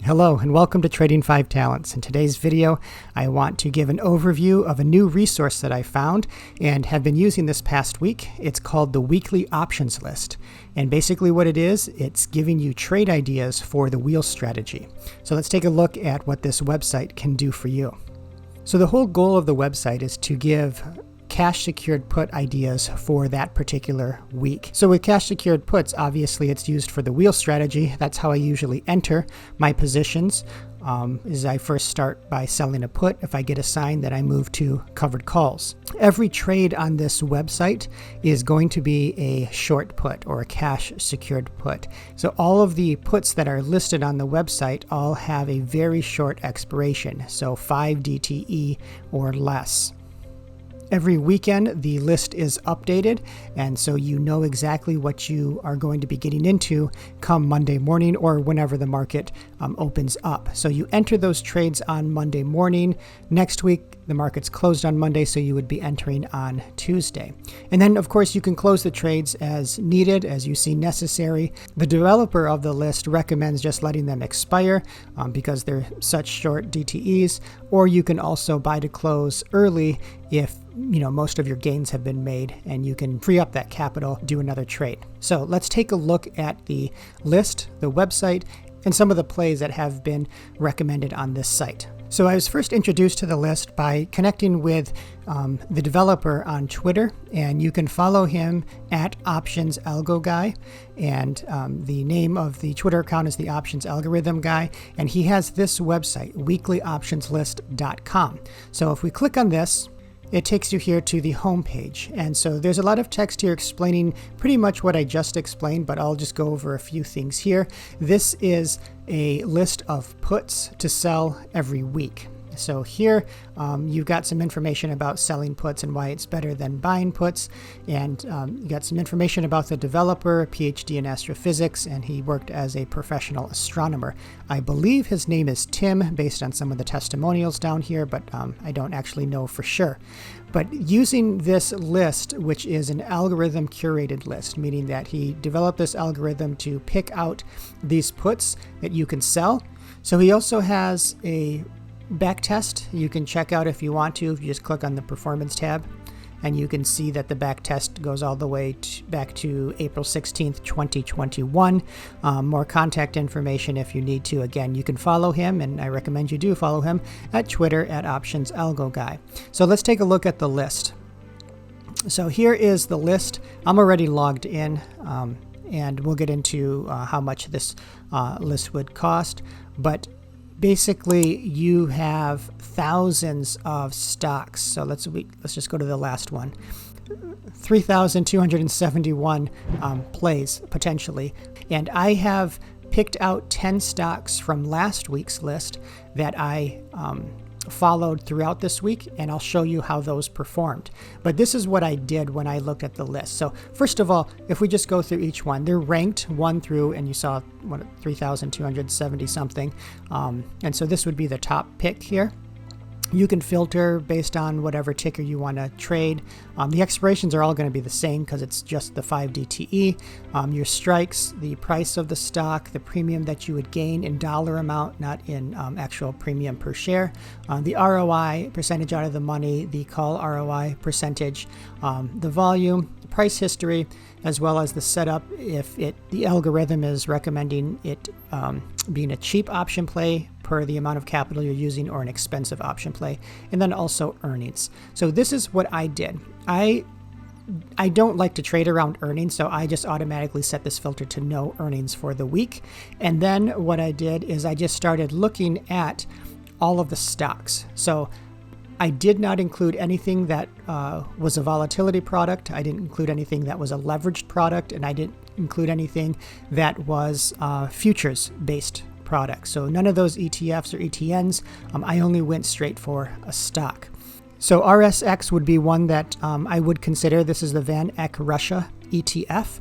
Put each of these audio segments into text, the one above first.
Hello and welcome to Trading 5 Talents. In today's video, I want to give an overview of a new resource that I found and have been using this past week. It's called the Weekly Options List. And basically what it is, it's giving you trade ideas for the wheel strategy. So let's take a look at what this website can do for you. So the whole goal of the website is to give cash secured put ideas for that particular week. So with cash secured puts, obviously it's used for the wheel strategy. That's how I usually enter my positions. Is I first start by selling a put. If I get a sign, that I move to covered calls. Every trade on this website is going to be a short put or a cash secured put. So all of the puts that are listed on the website all have a very short expiration, so 5 DTE or less. Every weekend, the list is updated, and so you know exactly what you are going to be getting into come Monday morning or whenever the market opens up. So you enter those trades on Monday morning. Next week, the market's closed on Monday, so you would be entering on Tuesday. And then, of course, you can close the trades as needed, as you see necessary. The developer of the list recommends just letting them expire because they're such short DTEs, or you can also buy to close early if most of your gains have been made and you can free up that capital, do another trade. So let's take a look at the list, the website, and some of the plays that have been recommended on this site. So I was first introduced to the list by connecting with the developer on Twitter, and you can follow him at Options Algo Guy, and the name of the Twitter account is the Options Algorithm Guy, and he has this website, weeklyoptionslist.com. So if we click on this, it takes you here to the home page. And so there's a lot of text here explaining pretty much what I just explained, but I'll just go over a few things here. This is a list of puts to sell every week. So here you've got some information about selling puts and why it's better than buying puts. And you got some information about the developer, PhD in astrophysics, and he worked as a professional astronomer. I believe his name is Tim, based on some of the testimonials down here, but I don't actually know for sure. But using this list, which is an algorithm curated list, meaning that he developed this algorithm to pick out these puts that you can sell. So he also has a back test you can check out if you want to. If you just click on the performance tab, and you can see that the back test goes all the way back to April 16th, 2021. More contact information if you need to. Again, you can follow him, and I recommend you do follow him at Twitter at Options Algo Guy. So let's take a look at the list. So here is the list. I'm already logged in, and we'll get into how much this list would cost. But basically, you have thousands of stocks. So let's just go to the last one. 3,271 plays potentially. And I have picked out 10 stocks from last week's list that I followed throughout this week, and I'll show you how those performed. But this is what I did when I looked at the list. So first of all, if we just go through each one, they're ranked 1 through, and you saw 3,270 something. And so this would be the top pick here. You can filter based on whatever ticker you want to trade. The expirations are all going to be the same because it's just the 5 DTE. Your strikes, the price of the stock, the premium that you would gain in dollar amount, not in actual premium per share. The ROI, percentage out of the money, the call ROI percentage, the volume, the price history, as well as the setup if the algorithm is recommending it being a cheap option play per the amount of capital you're using, or an expensive option play, and then also earnings. So this is what I did. I don't like to trade around earnings, so I just automatically set this filter to no earnings for the week. And then what I did is I just started looking at all of the stocks. So I did not include anything that was a volatility product. I didn't include anything that was a leveraged product, and I didn't include anything that was futures-based products. So none of those ETFs or ETNs. I only went straight for a stock. So RSX would be one that I would consider. This is the Van Eck Russia ETF.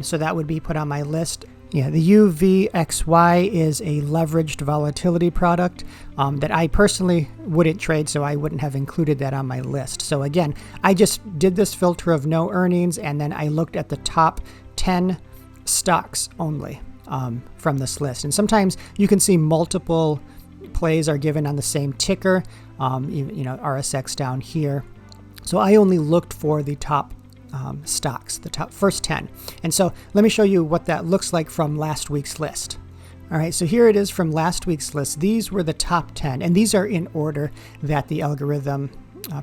So that would be put on my list. Yeah, the UVXY is a leveraged volatility product that I personally wouldn't trade, so I wouldn't have included that on my list. So again, I just did this filter of no earnings, and then I looked at the top 10 stocks only. from this list. And sometimes you can see multiple plays are given on the same ticker, RSX down here. So I only looked for the top stocks, the top first 10. And so let me show you what that looks like from last week's list. All right, so here it is from last week's list. These were the top 10, and these are in order that the algorithm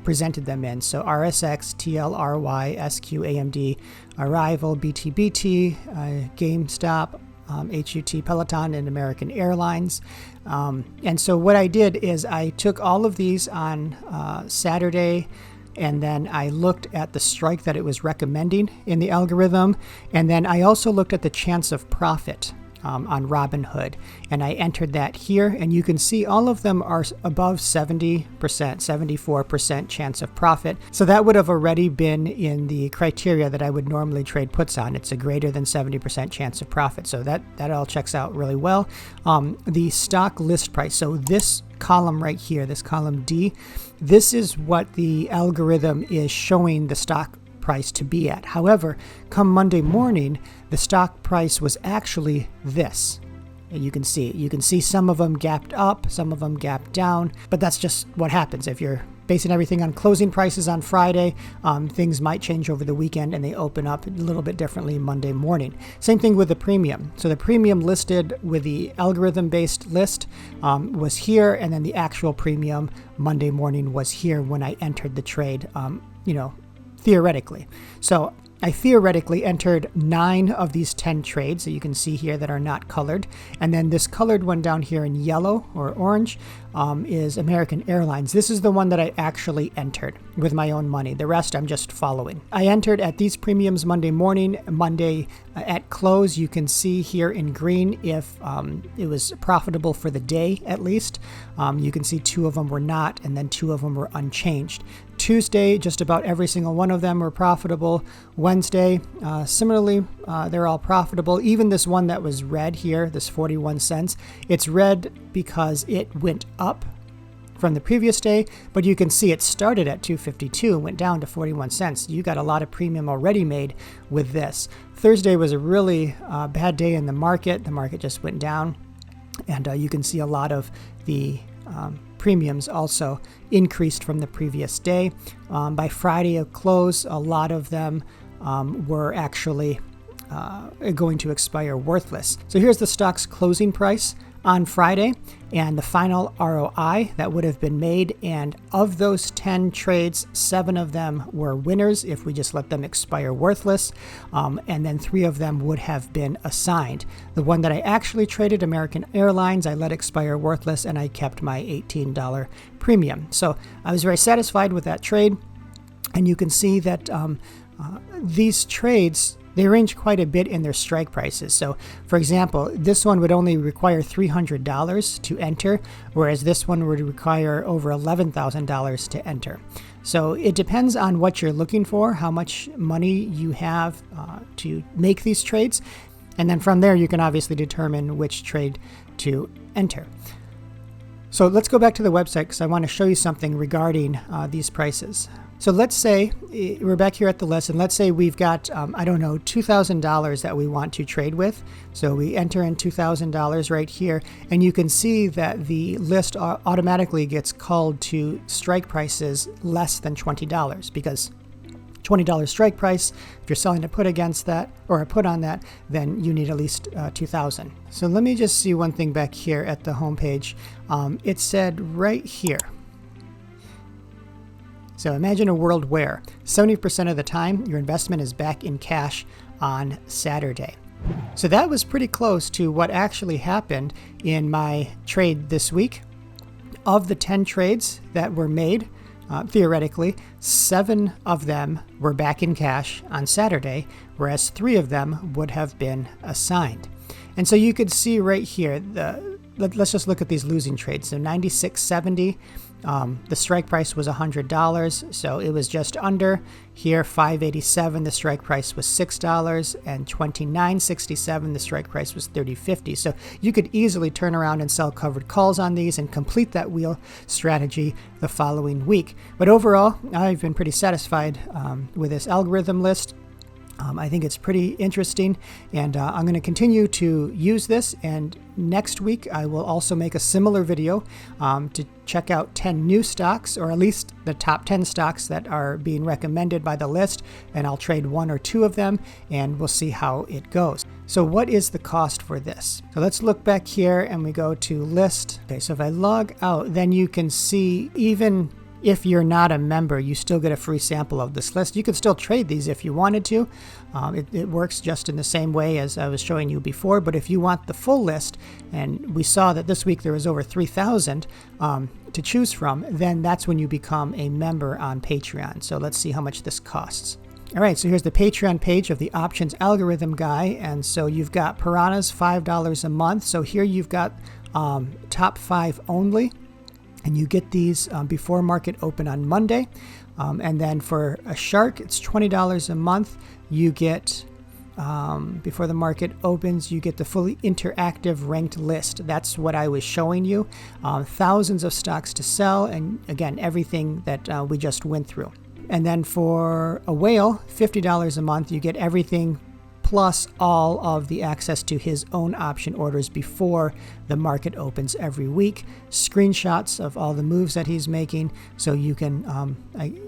presented them in. So RSX, TLRY, SQ, AMD, Arrival, BTBT, GameStop, HUT, Peloton, and American Airlines. And so what I did is I took all of these on Saturday, and then I looked at the strike that it was recommending in the algorithm, and then I also looked at the chance of profit on Robinhood, and I entered that here, and you can see all of them are above 70%, 74% chance of profit. So that would have already been in the criteria that I would normally trade puts on. It's a greater than 70% chance of profit. So that all checks out really well. The stock list price. So this column right here, this column D, this is what the algorithm is showing the stock price to be at. However, come Monday morning, the stock price was actually this. And you can see some of them gapped up, some of them gapped down, but that's just what happens. If you're basing everything on closing prices on Friday, things might change over the weekend and they open up a little bit differently Monday morning. Same thing with the premium. So the premium listed with the algorithm-based list was here, and then the actual premium Monday morning was here when I entered the trade, theoretically. So I theoretically entered 9 of these 10 trades that you can see here that are not colored. And then this colored one down here in yellow or orange is American Airlines. This is the one that I actually entered with my own money. The rest I'm just following. I entered at these premiums Monday morning. Monday at close, you can see here in green if it was profitable for the day at least. You can see 2 of them were not, and then 2 of them were unchanged. Tuesday, just about every single one of them were profitable. Wednesday, similarly, they're all profitable. Even this one that was red here, this 41 cents, it's red because it went up from the previous day, but you can see it started at $2.52 and went down to 41 cents. You got a lot of premium already made with this. Thursday was a really bad day in the market. The market just went down, and you can see a lot of the premiums also increased from the previous day. By Friday at close, a lot of them were actually going to expire worthless. So here's the stock's closing price on Friday and the final ROI that would have been made. And of those 10 trades, 7 of them were winners if we just let them expire worthless. And then 3 of them would have been assigned. The one that I actually traded, American Airlines, I let expire worthless and I kept my $18 premium. So I was very satisfied with that trade. And you can see that these trades, they range quite a bit in their strike prices. So, for example, this one would only require $300 to enter, whereas this one would require over $11,000 to enter. So it depends on what you're looking for, how much money you have to make these trades. And then from there, you can obviously determine which trade to enter. So let's go back to the website because I want to show you something regarding these prices. So let's say we're back here at the list, and let's say we've got, $2,000 that we want to trade with. So we enter in $2,000 right here, and you can see that the list automatically gets called to strike prices less than $20 because $20 strike price, if you're selling a put against that or a put on that, then you need at least $2,000. So let me just see one thing back here at the homepage. It said right here. So imagine a world where 70% of the time your investment is back in cash on Saturday. So that was pretty close to what actually happened in my trade this week. Of the 10 trades that were made, theoretically, 7 of them were back in cash on Saturday, whereas 3 of them would have been assigned. And so you could see right here, let's just look at these losing trades. So 96.70. The strike price was $100, so it was just under. Here, $5.87, the strike price was $6, and $29.67, the strike price was $30.50. So you could easily turn around and sell covered calls on these and complete that wheel strategy the following week. But overall, I've been pretty satisfied with this algorithm list. I think it's pretty interesting, and I'm going to continue to use this, and next week I will also make a similar video to check out 10 new stocks, or at least the top 10 stocks that are being recommended by the list, and I'll trade 1 or 2 of them, and we'll see how it goes. So what is the cost for this? So let's look back here and we go to list. Okay, so if I log out, then you can see even if you're not a member, you still get a free sample of this list. You could still trade these if you wanted to. It works just in the same way as I was showing you before, but if you want the full list, and we saw that this week there was over 3,000 to choose from, then that's when you become a member on Patreon. So let's see how much this costs. All right, so here's the Patreon page of the options algorithm guy, and so you've got piranhas, $5 a month. So here you've got top 5 only. And you get these before market open on Monday. And then for a shark, it's $20 a month. You get, before the market opens, you get the fully interactive ranked list. That's what I was showing you. Thousands of stocks to sell. And again, everything that we just went through. And then for a whale, $50 a month, you get everything plus all of the access to his own option orders before the market opens every week, screenshots of all the moves that he's making, so you can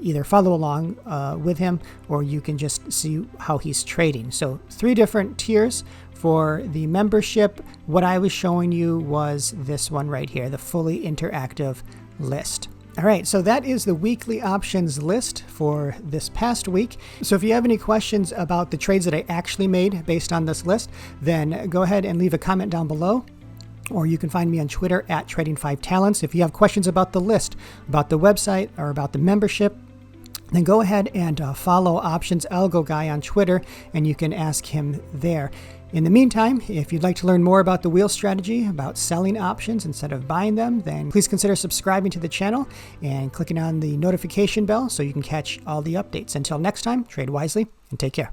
either follow along with him, or you can just see how he's trading. So 3 different tiers for the membership. What I was showing you was this one right here, the fully interactive list. All right, so that is the weekly options list for this past week. So if you have any questions about the trades that I actually made based on this list, then go ahead and leave a comment down below. Or you can find me on Twitter at Trading5Talents. If you have questions about the list, about the website, or about the membership, then go ahead and follow Options Algo Guy on Twitter, and you can ask him there. In the meantime, if you'd like to learn more about the wheel strategy, about selling options instead of buying them, then please consider subscribing to the channel and clicking on the notification bell so you can catch all the updates. Until next time, trade wisely and take care.